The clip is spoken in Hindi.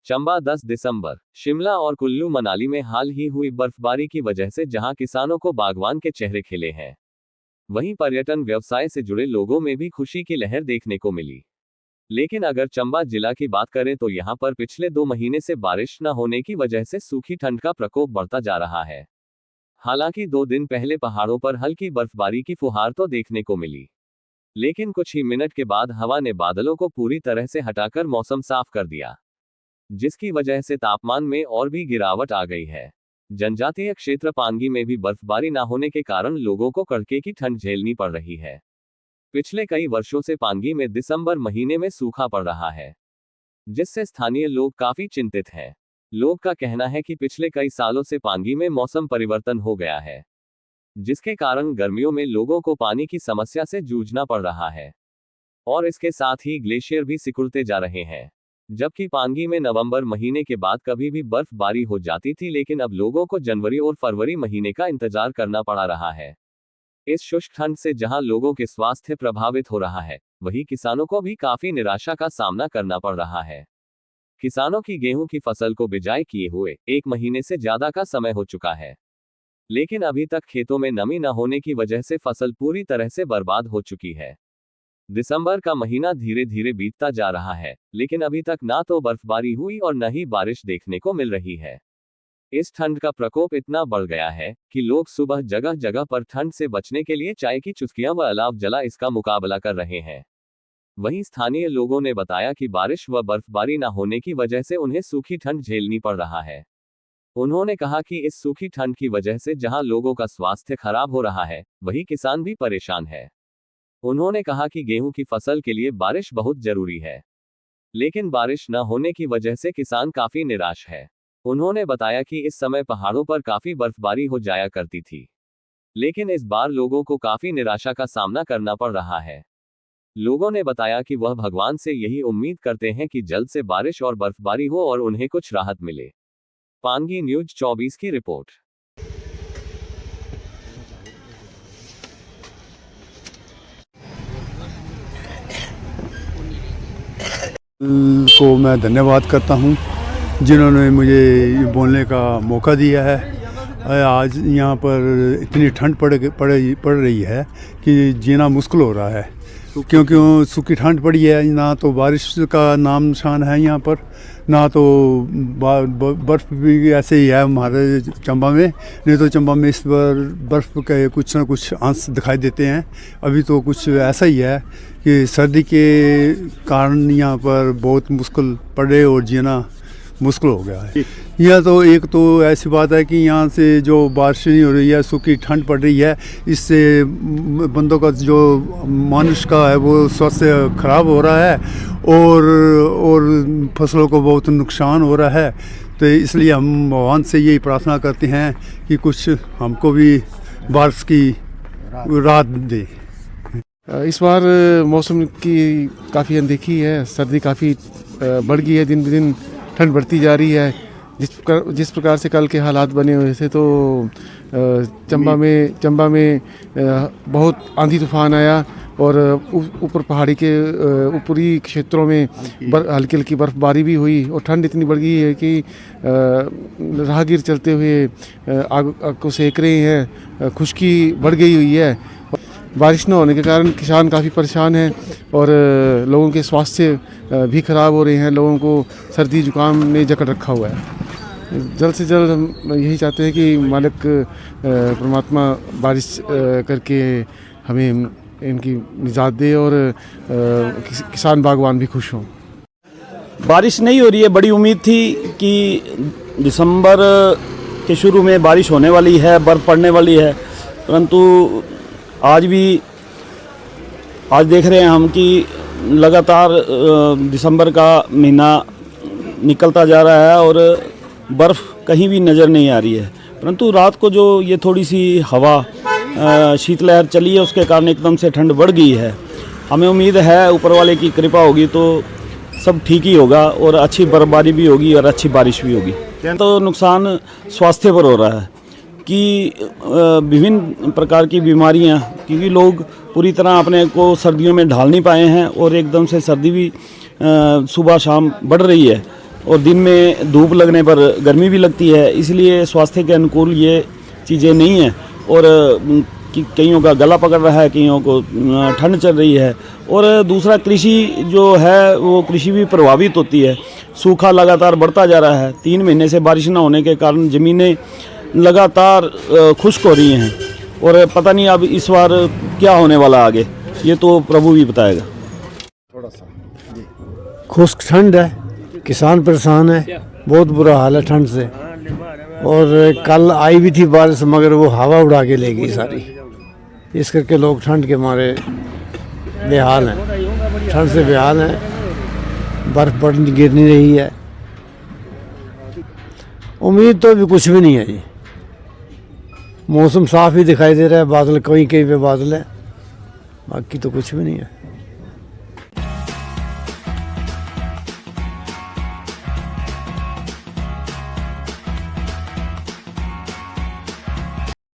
चंबा 10 दिसंबर। शिमला और कुल्लू मनाली में हाल ही हुई बर्फबारी की वजह से जहां किसानों को बागवान के चेहरे खिले हैं, वहीं पर्यटन व्यवसाय से जुड़े लोगों में भी खुशी की लहर देखने को मिली। लेकिन अगर चंबा जिला की बात करें तो यहां पर पिछले 2 महीने से बारिश न होने की वजह से सूखी ठंड का प्रकोप बढ़ता जा रहा है। हालांकि 2 दिन पहले पहाड़ों पर हल्की बर्फबारी की फुहार तो देखने को मिली, लेकिन कुछ ही मिनट के बाद हवा ने बादलों को पूरी तरह से हटाकर मौसम साफ कर दिया, जिसकी वजह से तापमान में और भी गिरावट आ गई है। जनजातीय क्षेत्र पांगी में भी बर्फबारी न होने के कारण लोगों को कड़के की ठंड झेलनी पड़ रही है। पिछले कई वर्षों से पांगी में दिसंबर महीने में सूखा पड़ रहा है, जिससे स्थानीय लोग काफी चिंतित हैं। लोग का कहना है कि पिछले कई सालों से पांगी में मौसम परिवर्तन हो गया है, जिसके कारण गर्मियों में लोगों को पानी की समस्या से जूझना पड़ रहा है और इसके साथ ही ग्लेशियर भी सिकुड़ते जा रहे हैं। जबकि पांगी में नवंबर महीने के बाद कभी भी बर्फबारी हो जाती थी, लेकिन अब लोगों को जनवरी और फरवरी महीने का इंतजार करना पड़ रहा है। इस शुष्क ठंड से जहां लोगों के स्वास्थ्य प्रभावित हो रहा है, वहीं किसानों को भी काफी निराशा का सामना करना पड़ रहा है। किसानों की गेहूं की फसल को बिजाई किए हुए 1 महीने से ज्यादा का समय हो चुका है, लेकिन अभी तक खेतों में नमी न होने की वजह से फसल पूरी तरह से बर्बाद हो चुकी है। दिसंबर का महीना धीरे धीरे बीतता जा रहा है, लेकिन अभी तक ना तो बर्फबारी हुई और न ही बारिश देखने को मिल रही है। इस ठंड का प्रकोप इतना बढ़ गया है कि लोग सुबह जगह जगह पर ठंड से बचने के लिए चाय की चुस्कियां व अलाव जला इसका मुकाबला कर रहे हैं। वहीं स्थानीय लोगों ने बताया कि बारिश व बर्फबारी न होने की वजह से उन्हें सूखी ठंड झेलनी पड़ रहा है। उन्होंने कहा कि इस सूखी ठंड की वजह से जहां लोगों का स्वास्थ्य खराब हो रहा है, वहीं किसान भी परेशान है। उन्होंने कहा कि गेहूं की फसल के लिए बारिश बहुत जरूरी है, लेकिन बारिश न होने की वजह से किसान काफी निराश है। उन्होंने बताया कि इस समय पहाड़ों पर काफी बर्फबारी हो जाया करती थी, लेकिन इस बार लोगों को काफी निराशा का सामना करना पड़ रहा है। लोगों ने बताया कि वह भगवान से यही उम्मीद करते हैं कि जल्द से बारिश और बर्फबारी हो और उन्हें कुछ राहत मिले। पांगी न्यूज 24 की रिपोर्ट। को मैं धन्यवाद करता हूं, जिन्होंने मुझे बोलने का मौका दिया है। आज यहाँ पर इतनी ठंड पड़ रही है कि जीना मुश्किल हो रहा है, क्योंकि सूखी ठंड पड़ी है। ना तो बारिश का नाम निशान है यहाँ पर, ना तो बर्फ़ भी ऐसे ही है हमारे चंबा में। नहीं तो चंबा में इस बार बर्फ़ के कुछ ना कुछ अंश दिखाई देते हैं। अभी तो कुछ ऐसा ही है कि सर्दी के कारण यहाँ पर बहुत मुश्किल पड़े और जीना मुश्किल हो गया है। यह तो एक तो ऐसी बात है कि यहाँ से जो बारिश नहीं हो रही है, सूखी ठंड पड़ रही है, इससे बंदों का जो मनुष्य का है वो स्वास्थ्य खराब हो रहा है और फसलों को बहुत नुकसान हो रहा है। तो इसलिए हम भगवान से यही प्रार्थना करते हैं कि कुछ हमको भी बारिश की राहत दे। इस बार मौसम की काफ़ी अनदेखी है, सर्दी काफ़ी बढ़ गई है, दिन ब दिन ठंड बढ़ती जा रही है। जिस प्रकार से कल के हालात बने हुए थे, तो चंबा में बहुत आंधी तूफान आया और ऊपर पहाड़ी के ऊपरी क्षेत्रों में हल्की हल्की बर्फबारी भी हुई और ठंड इतनी बढ़ गई है कि राहगीर चलते हुए आग को सेक रहे हैं। खुश्की बढ़ गई हुई है। बारिश न होने के कारण किसान काफ़ी परेशान हैं और लोगों के स्वास्थ्य भी खराब हो रहे हैं। लोगों को सर्दी जुकाम ने जकड़ रखा हुआ है। जल्द से जल्द हम यही चाहते हैं कि मालिक परमात्मा बारिश करके हमें इनकी निजात दे और किसान बागवान भी खुश हों। बारिश नहीं हो रही है। बड़ी उम्मीद थी कि दिसंबर के शुरू में बारिश होने वाली है, बर्फ़ पड़ने वाली है, परंतु आज देख रहे हैं हम कि लगातार दिसंबर का महीना निकलता जा रहा है और बर्फ़ कहीं भी नज़र नहीं आ रही है। परंतु रात को जो ये थोड़ी सी हवा शीतलहर चली है, उसके कारण एकदम से ठंड बढ़ गई है। हमें उम्मीद है ऊपर वाले की कृपा होगी तो सब ठीक ही होगा और अच्छी बर्फबारी भी होगी और अच्छी बारिश भी होगी। तो नुकसान स्वास्थ्य पर हो रहा है कि विभिन्न प्रकार की बीमारियां, क्योंकि लोग पूरी तरह अपने को सर्दियों में ढाल नहीं पाए हैं और एकदम से सर्दी भी सुबह शाम बढ़ रही है, और दिन में धूप लगने पर गर्मी भी लगती है, इसलिए स्वास्थ्य के अनुकूल ये चीज़ें नहीं हैं। और कईयों का गला पकड़ रहा है, कईयों को ठंड चल रही है। और दूसरा कृषि जो है वो कृषि भी प्रभावित होती है। सूखा लगातार बढ़ता जा रहा है। 3 महीने से बारिश न होने के कारण ज़मीनें लगातार खुश्क हो रही हैं और पता नहीं अब इस बार क्या होने वाला आगे, ये तो प्रभु भी बताएगा। खुश्क ठंड है, किसान परेशान है, बहुत बुरा हाल है ठंड से। और कल आई भी थी बारिश मगर वो हवा उड़ा के ले गई सारी, इस करके लोग ठंड के मारे बेहाल हैं, ठंड से बेहाल हैं। बर्फ़ गिर नहीं रही है, उम्मीद तो अभी कुछ भी नहीं है जी। मौसम साफ ही दिखाई दे रहा है, बादल कहीं कहीं पे बादल है, बाकी तो कुछ भी नहीं है।